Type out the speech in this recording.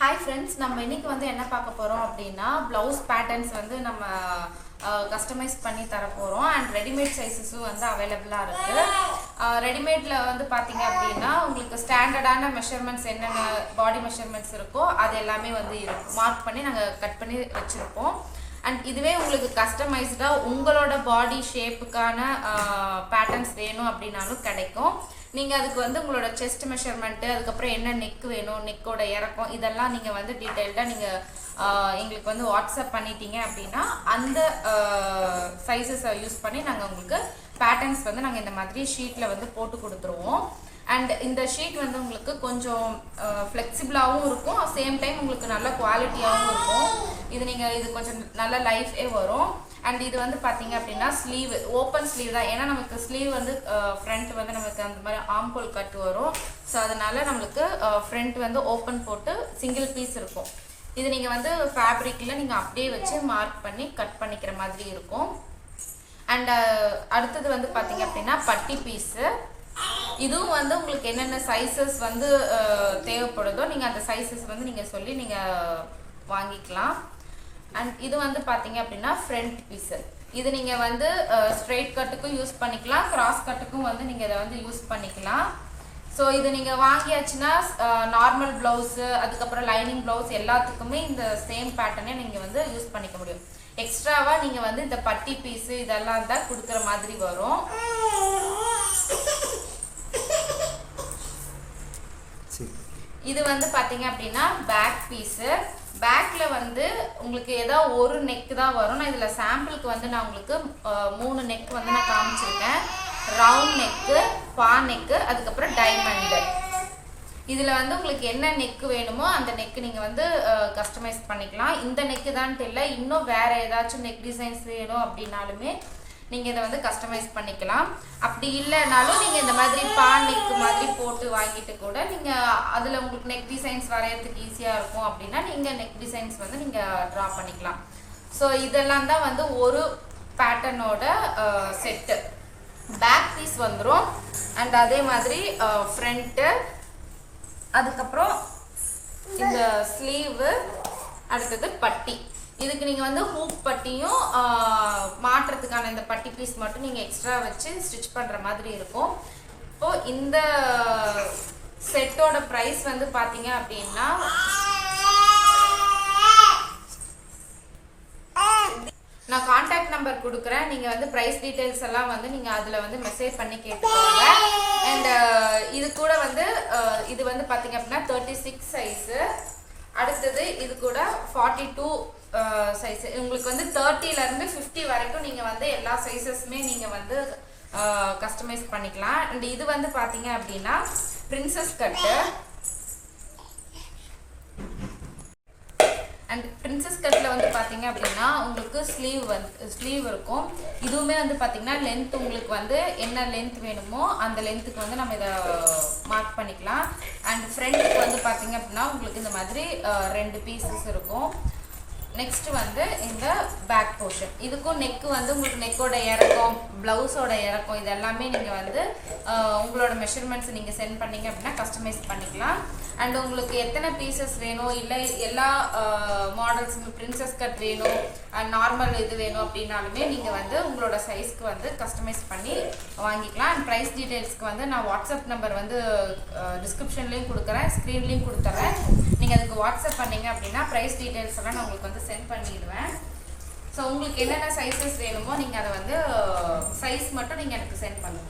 Hi friends, நம்ம இன்னைக்கு வந்து என்ன பார்க்க போறோம் அப்படினா blouse patterns வந்து நம்ம கஸ்டமைஸ் பண்ணி தர போறோம் and ready-made sizes வந்து அவேலபிளா இருக்கு. ரெடிமேட்ல வந்து பாத்தீங்க அப்படினா உங்களுக்கு ஸ்டாண்டர்டான மெஷர்மென்ட்ஸ் என்னென்ன பாடி மெஷர்மென்ட்ஸ் இருக்கோ அது எல்லாமே வந்து இருக்கும். மார்க் பண்ணி நாங்க கட் பண்ணி வச்சிருப்போம். and இதுவே உங்களுக்கு கஸ்டமைஸ்டா உங்களோட பாடி ஷேப்புக்கான பேட்டர்ன்ஸ் வேணும் அப்படினாலும் கிடைக்கும். நீங்க அதுக்கு வந்து உங்களோட செஸ்ட் மெஷர்மென்ட் அதுக்கு அப்புறம் என்ன நெக் வேணும் நெக்கோட இறக்கம் இதெல்லாம் நீங்க வந்து டீடைலா நீங்க எங்களுக்கு வந்து வாட்ஸ்அப் பண்ணிட்டீங்க அப்படினா அந்த சைஸஸ் யூஸ் பண்ணி நாங்க உங்களுக்கு பேட்டர்ன்ஸ் வந்து நாங்க இந்த மாதிரி ஷீட்ல வந்து போட்டு கொடுத்துருவோம். and இந்த ஷீட் வந்து உங்களுக்கு கொஞ்சம் ஃப்ளெக்சிபிளாவும் இருக்கும் சேம் டைம் உங்களுக்கு நல்ல குவாலிட்டியாவும் இருக்கும். இது கொஞ்சம் நல்ல லைஃபே வரும். and இது வந்து பாத்தீங்க அப்படினா ஸ்லீவ் ஓபன் ஸ்லீவ் தான். ஏன்னா நமக்கு ஸ்லீவ் வந்து ஃப்ரண்ட் வந்து நமக்கு அந்த மாதிரி ஆர்ம் ஹோல் கட் வரும். சோ அதனால நமக்கு ஃப்ரண்ட் வந்து ஓபன் போட்டு சிங்கிள் பீஸ் இருக்கும். இது நீங்க வந்து ஃபேப்ரிக்ல நீங்க அப்படியே வச்சு மார்க் பண்ணி கட் பண்ணிக்கிற மாதிரி இருக்கும். and அடுத்து வந்து பாத்தீங்க அப்படினா பட்டி பீஸ். இதுவும் வந்து உங்களுக்கு என்னென்ன சைஸஸ் வந்து தேவைப்படுதோ நீங்க அந்த சைஸஸ் வந்து நீங்க சொல்லி நீங்க வாங்கிக்கலாம். and இது வந்து பாத்தீங்க அப்படினா ஃப்ரண்ட் பீஸ். இது நீங்க வந்து ஸ்ட்ரைட் கட்டுக்கும் யூஸ் பண்ணிக்கலாம் கிராஸ் கட்டுக்கும் வந்து நீங்க இத வந்து யூஸ் பண்ணிக்கலாம். சோ இது நீங்க வாங்கியாச்சுனா நார்மல் ப்ளவுஸ் அதுக்கு அப்புறம் லைனிங் ப்ளவுஸ் எல்லாத்துக்குமே இந்த சேம் பேட்டர்னே நீங்க வந்து யூஸ் பண்ணிக்க முடியும். எக்ஸ்ட்ராவா நீங்க வந்து இந்த பட்டி பீஸ் இதெல்லாம் தான் கொடுக்கிற மாதிரி வரும். இது வந்து பாத்தீங்க அப்படினா பேக் பீஸ். பேக்ல வந்து உங்களுக்கு ஏதோ ஒரு நெக் தான் வரும். நான் இதுல சாம்பிளுக்கு வந்து நான் உங்களுக்கு 3 நெக் வந்து நான் காமிச்சிருக்கேன். ரவுண்ட் நெக், பா நெக், அதுக்கு அப்புறம் டைமண்ட். இதுல வந்து உங்களுக்கு என்ன நெக் வேணுமோ அந்த நெக் நீங்க வந்து கஸ்டமைஸ் பண்ணிக்கலாம். இந்த நெக் தான் இல்ல இன்னும் வேற ஏதாச்சும் நெக் டிசைன்ஸ் வேணும் அப்படினாலுமே நீங்க இத வந்து கஸ்டமைஸ் பண்ணிக்கலாம். அப்படி இல்லனாலும் நீங்க இந்த மாதிரி பா நெக் மாதிரி போட்டு வாங்கிட்டு கூட நீங்க அதுல உங்களுக்கு நெக் டிசைன்ஸ் வரையறதுக்கு ஈஸியா இருக்கும் அப்படினா நீங்க நெக் டிசைன்ஸ் வந்து நீங்க டிரா பண்ணிக்கலாம். சோ இதெல்லாம் தான் வந்து ஒரு பேட்டர்னோட செட். பேக் பீஸ் வந்துரும் and அதே மாதிரி ஃப்ரண்ட் அதுக்கு அப்புறம் இந்த ஸ்லீவ் அடுத்து பட்டி. இதுக்கு நீங்க வந்து ஹூக் பட்டியும் மாற்றத்துக்கான இந்த பட்டி பீஸ் மட்டும் நீங்க எக்ஸ்ட்ரா வச்சு ஸ்டிட்ச் பண்ற மாதிரி இருக்கும். இப்போ இந்த செட்டோட பிரைஸ் வந்து பாத்தீங்க அப்படின்னா நான் கான்டாக்ட் நம்பர் கொடுக்குறேன். நீங்க வந்து பிரைஸ் டீடைல்ஸ் எல்லாம் வந்து நீங்க அதுல வந்து மெசேஜ் பண்ணி கேட்டுக்கோங்க. and இது கூட வந்து இது வந்து பாத்தீங்க அப்படின்னா 36 சைஸ். அடுத்தது இது கூட 42 சைஸ். உங்களுக்கு வந்து 30ல இருந்து 50 வரைக்கும் நீங்க வந்து எல்லா சைஸஸ்மே நீங்க வந்து கஸ்டமைஸ் பண்ணிக்கலாம். and இது வந்து பாத்தீங்க அப்படின்னா பிரின்சஸ் கட். and பிரின்சஸ் கட்ல வந்து பாத்தீங்க அப்படின்னா உங்களுக்கு ஸ்லீவ் இருக்கும். இதுவுமே வந்து பாத்தீங்கன்னா லென்த் உங்களுக்கு வந்து என்ன லென்த் வேணுமோ அந்த லென்த்துக்கு வந்து நம்ம இத மார்க் பண்ணிக்கலாம். and ஃப்ரண்ட்க்கு வந்து பாத்தீங்க அப்படின்னா உங்களுக்கு இந்த மாதிரி 2 பீசஸ் இருக்கும். நெக்ஸ்ட் வந்து இந்த பேக் போர்ஷன். இதுக்கும் நெக் வந்து உங்களுக்கு நெக்கோட இறக்கம் பிளவுஸோட இறக்கம் இது எல்லாமே நீங்க வந்து உங்களோட மெஷர்மென்ட்ஸ் நீங்க சென்ட் பண்ணீங்க அப்படின்னா கஸ்டமைஸ் பண்ணிக்கலாம். and உங்களுக்கு எத்தனை பீசஸ் வேணும் இல்ல எல்லா மாடல்ஸ் பிரின்சஸ் கட் வேணும் நார்மல் இது வேணும் அப்படினாலுமே நீங்க வந்து உங்களோட சைஸ்க்கு வந்து கஸ்டமைஸ் பண்ணி வாங்கிக்கலாம். and பிரைஸ் டீடைல்ஸ்க்கு வந்து நான் வாட்ஸ்அப் நம்பர் வந்து டிஸ்கிரிப்ஷன்லயும் கொடுக்குறேன் ஸ்கிரீன்லயும் கொடுத்துறேன். நீங்க அதுக்கு வாட்ஸ்அப் பண்ணீங்க அப்படின்னா பிரைஸ் டீடைல்ஸ் எல்லாம் நான் உங்களுக்கு வந்து சென்ட் பண்ணிடுவேன். ஸோ உங்களுக்கு என்னென்ன சைஸஸ் வேணுமோ நீங்க அதை வந்து சைஸ் மட்டும் நீங்க எனக்கு சென்ட் பண்ணுங்க.